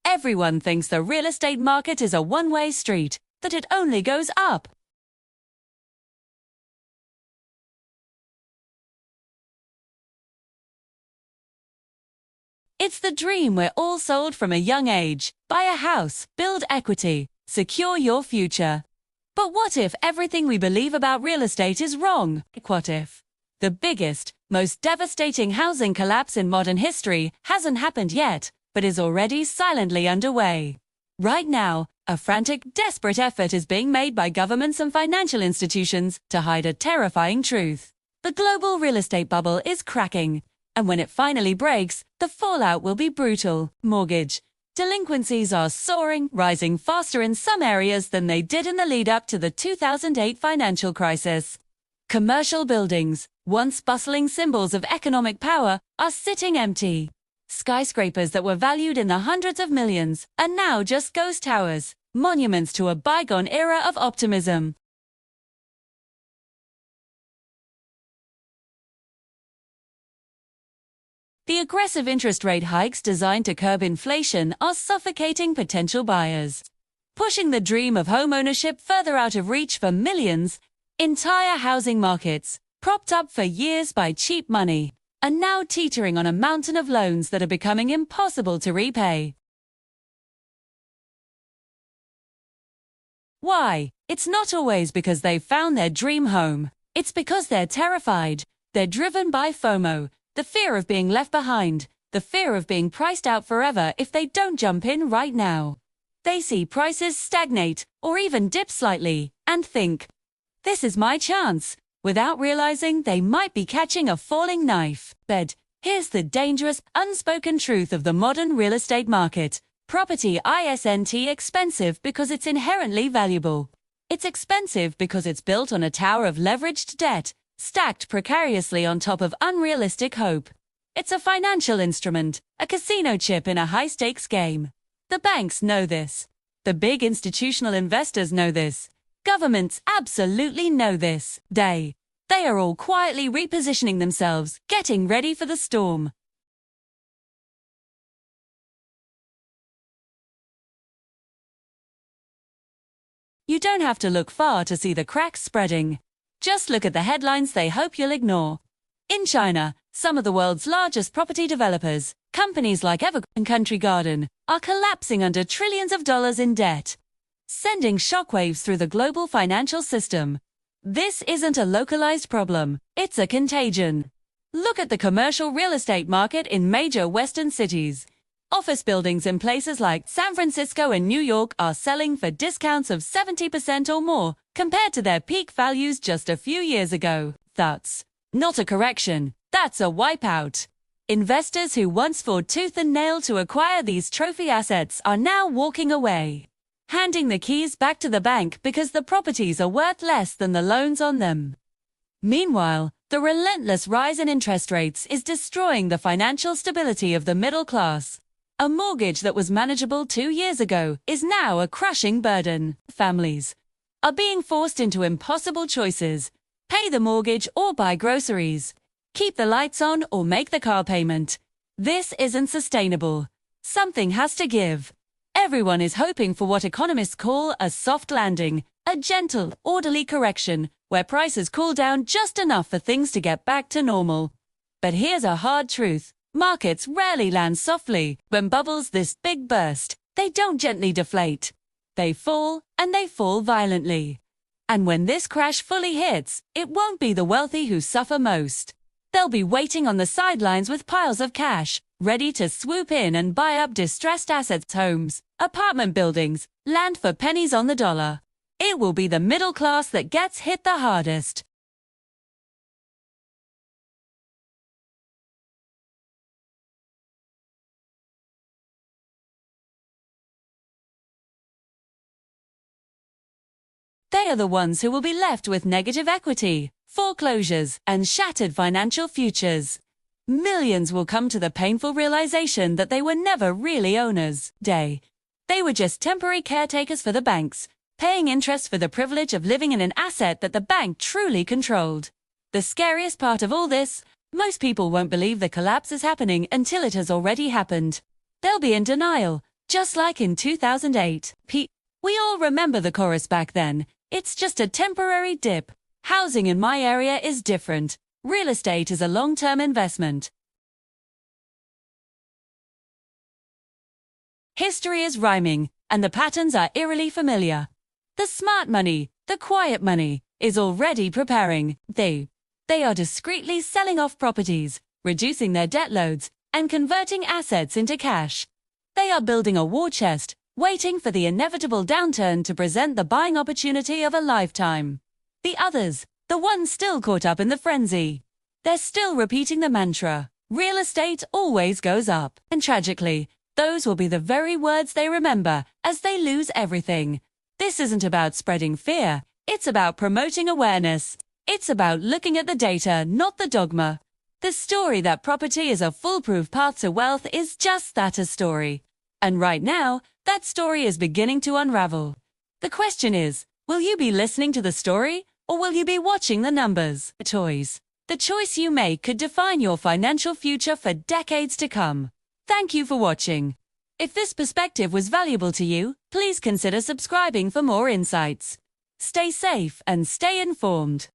Everyone thinks the real estate market is a one-way street, that it only goes up. It's the dream we're all sold from a young age. Buy a house, build equity, secure your future. But what if everything we believe about real estate is wrong? What if the biggest, most devastating housing collapse in modern history hasn't happened yet, but is already silently underway? Right now, a frantic, desperate effort is being made by governments and financial institutions to hide a terrifying truth. The global real estate bubble is cracking, and when it finally breaks, the fallout will be brutal. Mortgage delinquencies are soaring, rising faster in some areas than they did in the lead-up to the 2008 financial crisis. Commercial buildings, once bustling symbols of economic power, are sitting empty. Skyscrapers that were valued in the hundreds of millions are now just ghost towers, monuments to a bygone era of optimism. The aggressive interest rate hikes designed to curb inflation are suffocating potential buyers, pushing the dream of homeownership further out of reach for millions. Entire housing markets, propped up for years by cheap money, are now teetering on a mountain of loans that are becoming impossible to repay. Why? It's not always because they've found their dream home. It's because they're terrified. They're driven by FOMO, the fear of being left behind, the fear of being priced out forever if they don't jump in right now. They see prices stagnate or even dip slightly and think, "This is my chance," without realizing they might be catching a falling knife. But here's the dangerous, unspoken truth of the modern real estate market. Property isn't expensive because it's inherently valuable. It's expensive because it's built on a tower of leveraged debt, stacked precariously on top of unrealistic hope. It's a financial instrument, a casino chip in a high-stakes game. The banks know this. The big institutional investors know this. Governments absolutely know this. They are all quietly repositioning themselves, getting ready for the storm. You don't have to look far to see the cracks spreading. Just look at the headlines they hope you'll ignore. In China, some of the world's largest property developers, companies like Evergreen Country Garden, are collapsing under trillions of dollars in debt, sending shockwaves through the global financial system. This isn't a localized problem, it's a contagion. Look at the commercial real estate market in major Western cities. Office buildings in places like San Francisco and New York are selling for discounts of 70% or more compared to their peak values just a few years ago. That's not a correction, that's a wipeout. Investors who once fought tooth and nail to acquire these trophy assets are now walking away, handing the keys back to the bank because the properties are worth less than the loans on them. Meanwhile, the relentless rise in interest rates is destroying the financial stability of the middle class. A mortgage that was manageable 2 years ago is now a crushing burden. Families are being forced into impossible choices: pay the mortgage or buy groceries, keep the lights on or make the car payment. This isn't sustainable. Something has to give. Everyone is hoping for what economists call a soft landing, a gentle, orderly correction, where prices cool down just enough for things to get back to normal. But here's a hard truth. Markets rarely land softly. When bubbles this big burst, they don't gently deflate. They fall, and they fall violently. And when this crash fully hits, it won't be the wealthy who suffer most. They'll be waiting on the sidelines with piles of cash, ready to swoop in and buy up distressed assets, homes, apartment buildings, land for pennies on the dollar. It will be the middle class that gets hit the hardest. They are the ones who will be left with negative equity, foreclosures, and shattered financial futures. Millions will come to the painful realization that they were never really owners. They were just temporary caretakers for the banks, paying interest for the privilege of living in an asset that the bank truly controlled. The scariest part of all this, most people won't believe the collapse is happening until it has already happened. They'll be in denial, just like in 2008. We all remember the chorus back then. It's just a temporary dip. Housing in my area is different. Real estate is a long-term investment. History is rhyming, and the patterns are eerily familiar. The smart money, the quiet money, is already preparing. They are discreetly selling off properties, reducing their debt loads, and converting assets into cash. They are building a war chest, waiting for the inevitable downturn to present the buying opportunity of a lifetime. The others, the ones still caught up in the frenzy, they're still repeating the mantra, real estate always goes up. And tragically, those will be the very words they remember as they lose everything. This isn't about spreading fear, it's about promoting awareness. It's about looking at the data, not the dogma. The story that property is a foolproof path to wealth is just that, a story. And right now, that story is beginning to unravel. The question is, will you be listening to the story, or will you be watching the numbers? The choice you make could define your financial future for decades to come. Thank you for watching. If this perspective was valuable to you, please consider subscribing for more insights. Stay safe and stay informed.